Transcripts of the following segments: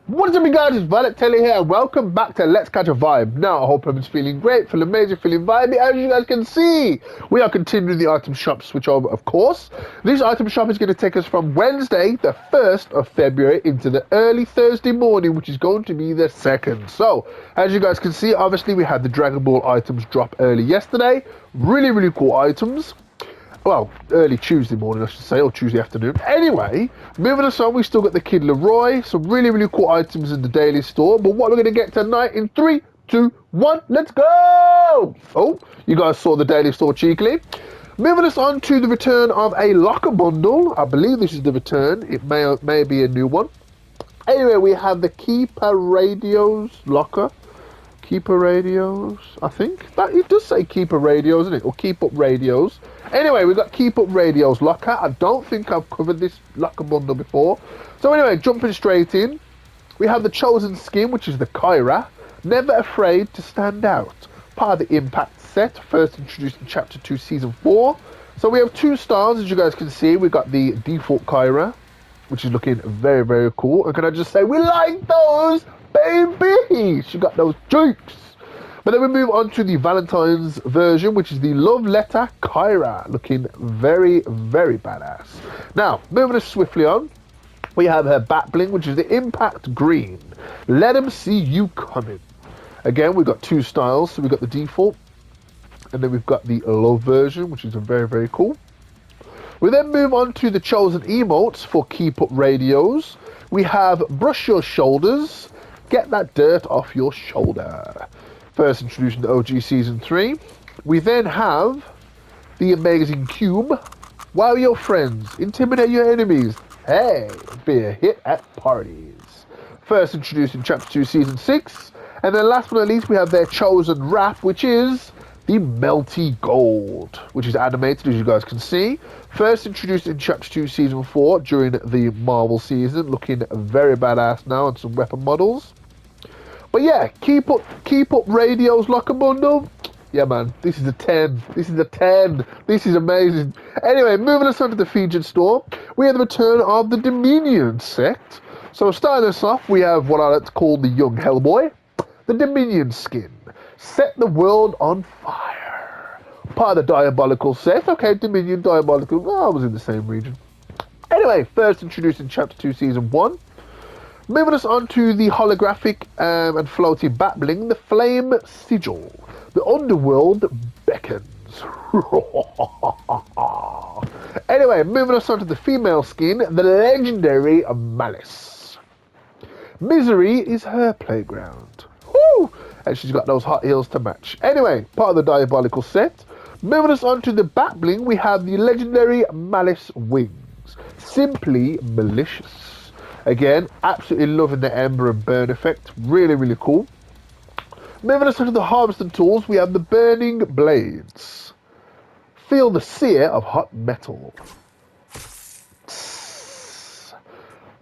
What's up, you guys? It's Violet Telly here, and welcome back to Let's Catch a Vibe. Now, I hope everyone's feeling great, feeling amazing, feeling vibey. As you guys can see, we are continuing the item shop switchover, of course. This item shop is going to take us from Wednesday, the 1st of February, into the early Thursday morning, which is going to be the 2nd. So, as you guys can see, obviously, we had the Dragon Ball items drop early yesterday. Really, really cool items. Well, early Tuesday morning, I should say, or Tuesday afternoon. Anyway, moving us on, we still got the Kid Leroy. Some really, really cool items in the daily store. But what we're going to get tonight in 3, 2, 1, let's go! Oh, you guys saw the daily store cheekily. Moving us on to the return of a locker bundle. I believe this is the return. It may be a new one. Anyway, we have the Keeper Radios locker. Keeper Radios, I think. That it does say Keeper Radios, isn't it? Or Keep Up Radios. Anyway, we've got Keep Up Radios locker. I don't think I've covered this locker bundle before. So anyway, jumping straight in. We have the Chosen Skin, which is the Kyra. Never Afraid to Stand Out. Part of the Impact set, first introduced in Chapter 2, Season 4. So we have 2 stars, as you guys can see. We've got the default Kyra, which is looking very, very cool. And can I just say, we like those, baby! She got those jokes. But then we move on to the Valentine's version, which is the Love Letter Kyra, looking very, very badass. Now, moving us swiftly on, we have her back bling, which is the Impact Green. Let them see you coming. Again, we've got 2 styles. So we've got the default, and then we've got the Love version, which is very, very cool. We then move on to the chosen emotes for Keep Up Radios. We have Brush Your Shoulders, Get That Dirt Off Your Shoulder. First introduced in the OG Season 3. We then have the Amazing Cube. Wow your friends, intimidate your enemies. Hey, be a hit at parties. First introduced in Chapter 2, Season 6. And then last but not least, we have their chosen wrap, which is the Melty Gold, which is animated, as you guys can see. First introduced in Chapter 2, Season 4 during the Marvel season, looking very badass now on some weapon models. But yeah, keep up Radios locker bundle. Yeah, man, this is a 10. This is a 10. This is amazing. Anyway, moving us on to the featured store, we have the return of the Dominion set. So starting us off, we have what I like to call the Young Hellboy, the Dominion skin. Set the world on fire. Part of the Diabolical set. Okay, Dominion, Diabolical. Oh, I was in the same region. Anyway, first introduced in Chapter 2, Season 1. Moving us on to the holographic and floating back bling, the Flame Sigil. The Underworld beckons. Anyway, moving us on to the female skin, the legendary Malice. Misery is her playground. Woo! And she's got those hot heels to match. Anyway, part of the Diabolical set. Moving us on to the back bling, we have the legendary Malice Wings. Simply malicious. Again, absolutely loving the Ember and Burn effect. Really, really cool. Moving us on to the harvesting tools, we have the Burning Blades. Feel the sear of hot metal.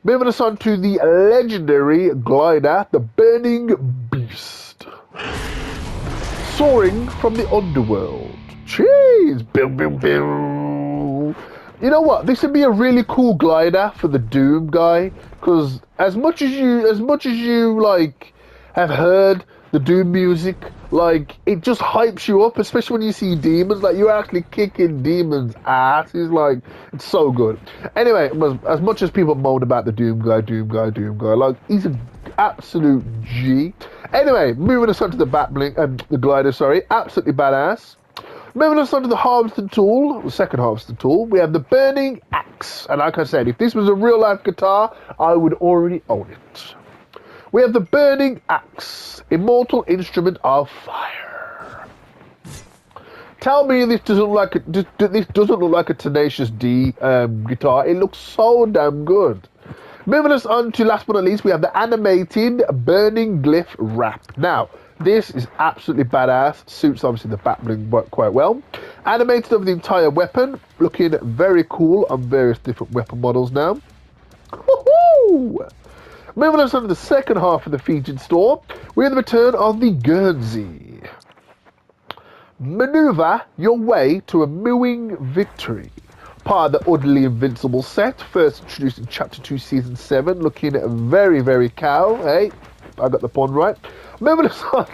Moving us on to the legendary glider, the Burning Beast. Soaring from the underworld. Jeez, boom, boom, boom. You know what? This would be a really cool glider for the Doom guy, because as much as you like have heard the Doom music, like it just hypes you up, especially when you see demons. Like you're actually kicking demons' asses. Like it's so good. Anyway, as much as people moan about the Doom guy, like he's an absolute G. Anyway, moving us on to the the glider. Sorry, absolutely badass. Moving us on to the harvesting tool, the second harvesting tool, we have the Burning Axe. And like I said, if this was a real life guitar, I would already own it. We have the Burning Axe, Immortal Instrument of Fire. Tell me this doesn't look like a Tenacious D guitar. It looks so damn good. Moving us on to last but not least, we have the animated Burning Glyph Wrap. Now, this is absolutely badass. Suits obviously the back bling quite well. Animated over the entire weapon, looking very cool on various different weapon models now. Woohoo! Moving on to the second half of the featured store, we have the return of the Guernsey. Maneuver your way to a mooing victory. Part of the Utterly Invincible set, first introduced in Chapter 2, Season 7, looking very, very cow. Hey, I got the pun right. Moving us on.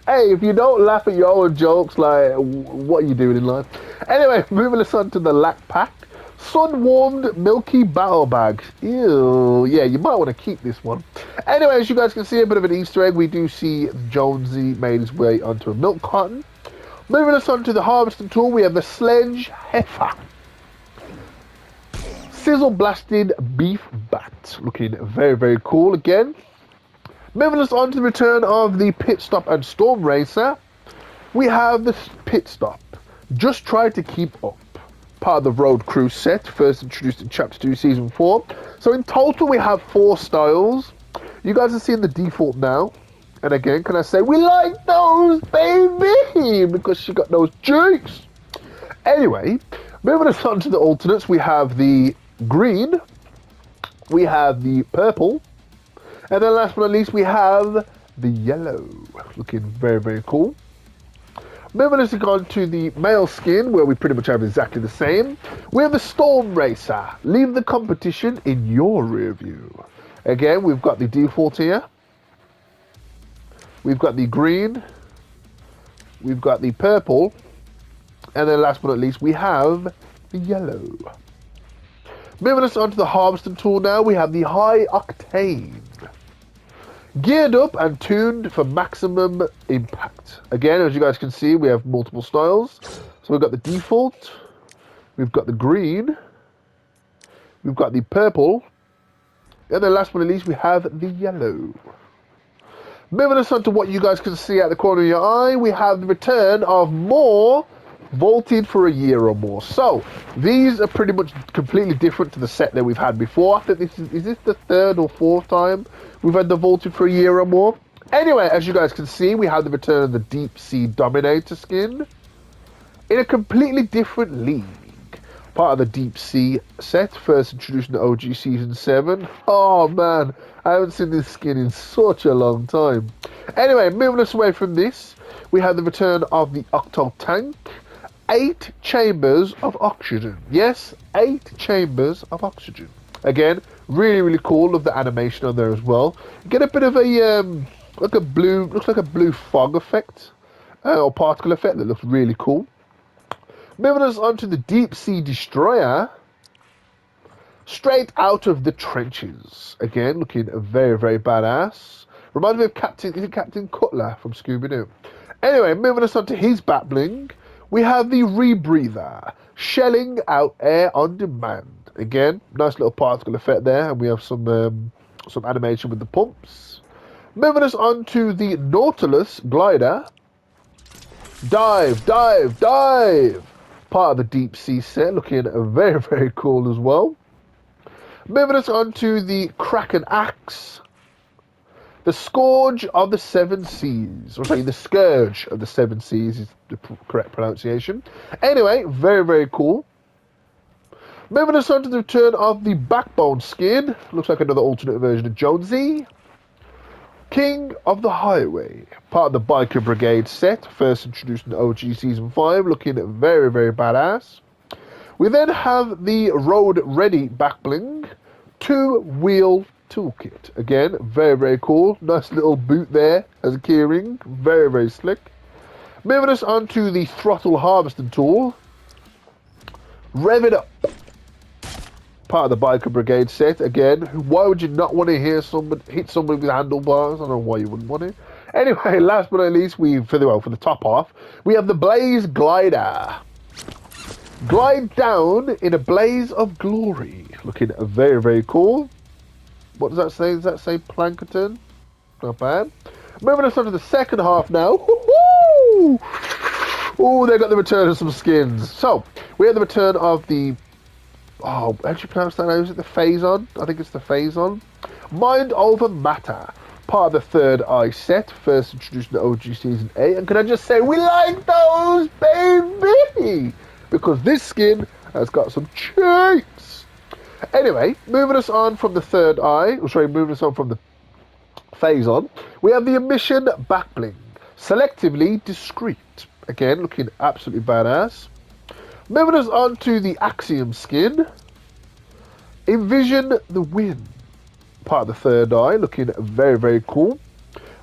Hey, if you don't laugh at your own jokes, like, what are you doing in life? Anyway, moving us on to the Lack Pack. Sun-warmed milky battle bag. Ew, yeah, you might want to keep this one. Anyway, as you guys can see, a bit of an Easter egg. We do see Jonesy made his way onto a milk carton. Moving us on to the harvesting tool, we have the Sledge Heifer. Sizzle blasted beef bat. Looking very, very cool again. Moving us on to the return of the Pit Stop and Storm Racer. We have the Pit Stop. Just try to keep up. Part of the Road Crew set, first introduced in Chapter 2, Season 4. So in total we have 4 styles. You guys are seeing the default now. And again, can I say, we like those, baby! Because she got those cheeks. Anyway, moving us on to the alternates, we have the green. We have the purple. And then last but not least, we have the yellow. Looking very, very cool. Moving us on to the male skin, where we pretty much have exactly the same. We have the Storm Racer. Leave the competition in your rear view. Again, we've got the default here. We've got the green. We've got the purple. And then last but not least, we have the yellow. Moving us on to the harvesting tool now, we have the High Octane. Geared up and tuned for maximum impact. Again, as you guys can see, we have multiple styles. So we've got the default, we've got the green, we've got the purple, and then last but not least, we have the yellow. Moving us on to what you guys can see at the corner of your eye, we have the return of more Vaulted for a year or more. So these are pretty much completely different to the set that we've had before. I think this is this the 3rd or 4th time we've had the Vaulted for a year or more. Anyway, as you guys can see, we have the return of the Deep Sea Dominator skin in a completely different league. Part of the Deep Sea set, first introduced in the OG Season 7. Oh man, I haven't seen this skin in such a long time. Anyway, moving us away from this, we have the return of the Octo Tank. 8 chambers of oxygen. Yes, 8 chambers of oxygen. Again, really, really cool. Love the animation on there as well. You get a bit of a looks like a blue fog effect or particle effect that looks really cool. Moving us on to the Deep Sea Destroyer. Straight out of the trenches. Again, looking very, very badass. Reminds me of Captain Cutler from Scooby-Doo. Anyway, moving us on to his bat bling. We have the Rebreather, shelling out air on demand. Again, nice little particle effect there, and we have some animation with the pumps. Moving us on to the Nautilus Glider. Dive, dive, dive! Part of the Deep Sea set, looking very, very cool as well. Moving us on to the Kraken Axe. The Scourge of the Seven Seas. Or sorry, the Scourge of the Seven Seas is the correct pronunciation. Anyway, very, very cool. Moving us on to the return of the Backbone skin. Looks like another alternate version of Jonesy. King of the Highway. Part of the Biker Brigade set. First introduced in OG Season 5. Looking very, very badass. We then have the Road Ready Backbling. 2-wheel toolkit. Again, very, very cool. Nice little boot there as a keyring. Very, very slick. Moving us on to the Throttle Harvesting tool. Rev it up. Part of the Biker Brigade set. Again, why would you not want to hit somebody with handlebars? I don't know why you wouldn't want to. Anyway, last but not least, for the top half, we have the Blaze Glider. Glide down in a blaze of glory. Looking very, very cool. What does that say? Does that say Plankerton? Not bad. Moving us on to the second half now. Oh, they got the return of some skins. So, we have the return of the... Oh, how do you pronounce that? Is it the Phazon? I think it's the Phazon. Mind Over Matter. Part of the Third Eye set. First introduced in the OG Season 8. And can I just say, we like those, baby! Because this skin has got some cheeks. Anyway, moving us on from the Third Eye, moving us on from the Phazon, we have the Emission Backbling, selectively discreet. Again, looking absolutely badass. Moving us on to the Axiom skin. Envision the Wind. Part of the third eye, looking very, very cool.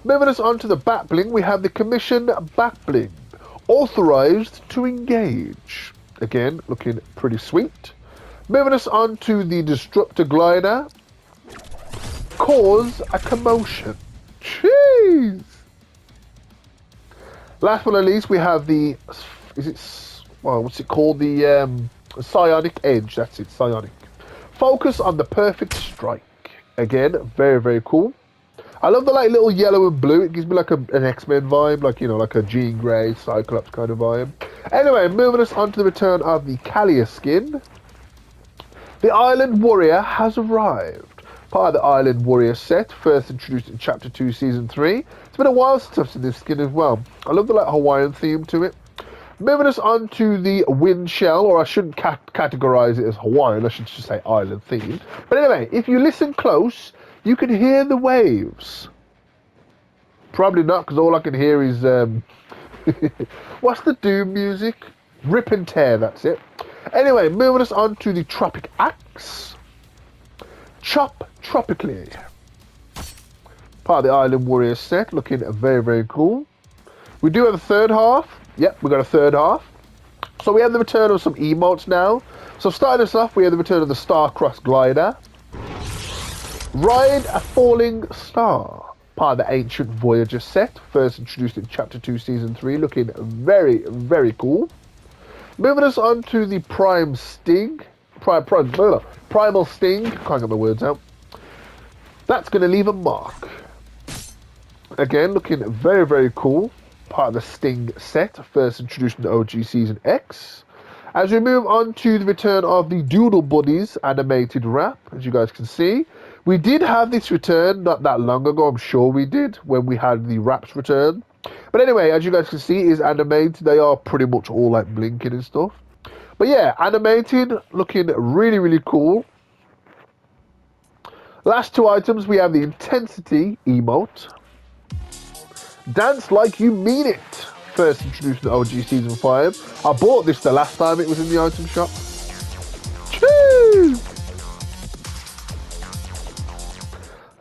Moving us on to the back bling, we have the Commission back bling. Authorized to engage. Again, looking pretty sweet. Moving us on to the Disruptor glider. Cause a commotion. Jeez. Last but not least, we have the, what's it called? The Psionic Edge. That's it, Psionic. Focus on the perfect strike. Again, very, very cool. I love the like little yellow and blue. It gives me like an X-Men vibe, like, you know, like a Jean Grey, Cyclops kind of vibe. Anyway, moving us on to the return of the Kalia skin. The Island Warrior has arrived. Part of the Island Warrior set, first introduced in Chapter 2, Season 3. It's been a while since I've seen this skin as well. I love the like Hawaiian theme to it. Moving us on to the Wind Shell, or I shouldn't categorize it as Hawaiian, I should just say island theme. But anyway, if you listen close, you can hear the waves. Probably not, because all I can hear is, what's the Doom music? Rip and Tear, that's it. Anyway, moving us on to the Tropic Axe. Chop Tropically. Part of the Island Warrior set, looking very, very cool. We do have a third half. Yep, we got a third half. So we have the return of some emotes now. So starting us off, we have the return of the Star-Crossed glider. Ride a Falling Star. Part of the Ancient Voyager set, first introduced in Chapter 2, Season 3, looking very, very cool. Moving us on to the Primal Sting. Can't get my words out. That's going to leave a mark. Again, looking very, very cool. Part of the Sting set, first introduced in OG Season X. As we move on to the return of the Doodle Buddies animated wrap, as you guys can see. We did have this return not that long ago, I'm sure we did, when we had the wraps return. But anyway, as you guys can see, is animated. They are pretty much all like blinking and stuff. But yeah, animated, looking really, really cool. Last two items, we have the Intensity emote. Dance Like You Mean It. First introduced in OG Season 5. I bought this the last time it was in the item shop. Cheers!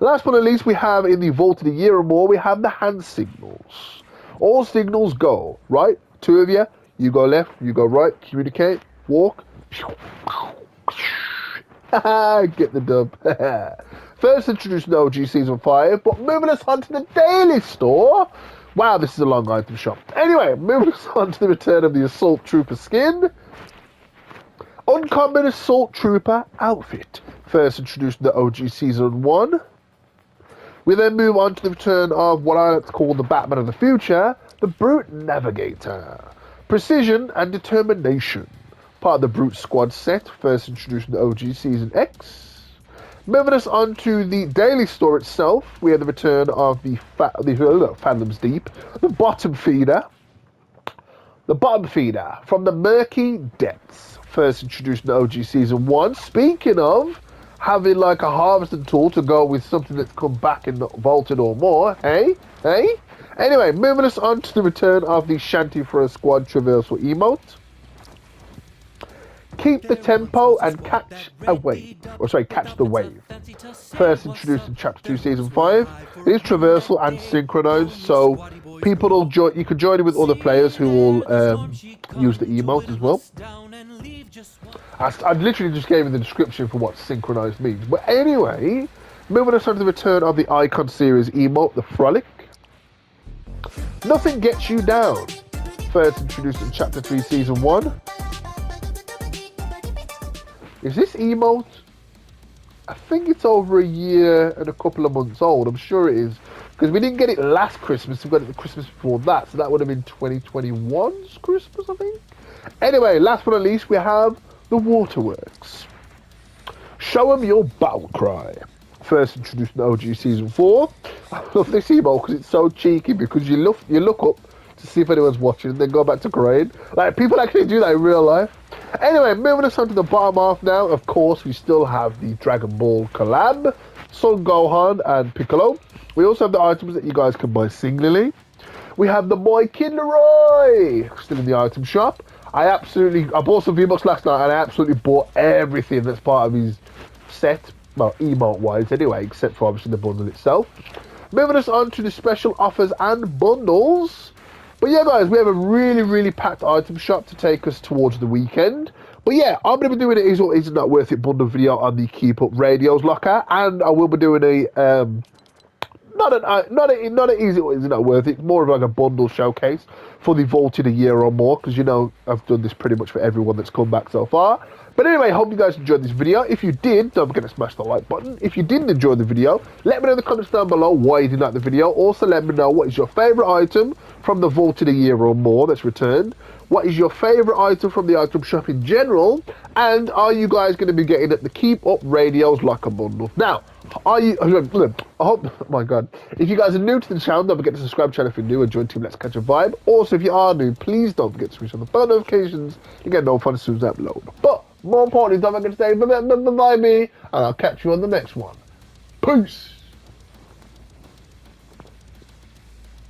Last but not least, we have in the Vault of the Year or more, we have the hand signals. All signals go, right? Two of you, you go left, you go right, communicate, walk. Get the dub. First introduced in OG Season 5, but moving us on to the daily store. Wow, this is a long item shop. Anyway, moving us on to the return of the Assault Trooper skin. Uncommon Assault Trooper outfit. First introduced in the OG Season 1. We then move on to the return of what I like to call the Batman of the future, the Brute Navigator. Precision and determination. Part of the Brute Squad set, first introduced in the OG Season X. Moving us on to the daily store itself, we have the return of the Fathoms Deep, the Bottom Feeder. The Bottom Feeder from the Murky Depths, first introduced in the OG Season 1. Speaking of having like a harvesting tool to go with something that's come back and vaulted or more, hey? Anyway, moving us on to the return of the Shanty for a Squad Traversal emote. Keep the tempo and catch the wave. First introduced in Chapter 2, Season 5. It is traversal and synchronized, so people will you can join it with other players who will use the emote as well. I literally just gave you the description for what synchronized means. But anyway, moving us on to the return of the Icon Series emote, the Frolic. Nothing Gets You Down. First introduced in Chapter 3, Season 1. Is this emote? I think it's over a year and a couple of months old. I'm sure it is. Because we didn't get it last Christmas. We got it the Christmas before that. So that would have been 2021's Christmas, I think. Anyway, last but not least, we have the Waterworks. Show 'em your battle cry. First introduced in OG Season 4. I love this emote because it's so cheeky, because you look up to see if anyone's watching and then go back to crying. Like, people actually do that in real life. Anyway, moving us on to the bottom half now. Of course, we still have the Dragon Ball collab, Son Gohan and Piccolo. We also have the items that you guys can buy singly. We have the boy Kid Leroy still in the item shop. I bought some V-Bucks last night and I absolutely bought everything that's part of his set. Well, emote-wise anyway, except for obviously the bundle itself. Moving us on to the special offers and bundles. But yeah, guys, we have a really packed item shop to take us towards the weekend. But yeah, I'm going to be doing an Is or Is Not Worth It bundle video on the Keep Up Radios locker. And I will be doing a, not an Is or Is Not Worth It, more of like a bundle showcase for the Vaulted a year or more. Because, you know, I've done this pretty much for everyone that's come back so far. But anyway, hope you guys enjoyed this video. If you did, don't forget to smash the like button. If you didn't enjoy the video, let me know in the comments down below why you didn't like the video. Also, let me know what is your favourite item from the Vaulted a year or more that's returned. What is your favourite item from the item shop in general? And are you guys going to be getting at the Keep Up Radios locker bundle? Now, I hope, oh my god, if you guys are new to the channel, don't forget to subscribe to the channel if you're new and join Team Let's Catch a Vibe. Also, if you are new, please don't forget to switch on the bell notifications to get notified as soon as I upload. But more importantly, don't forget to stay vibey, and I'll catch you on the next one. Peace!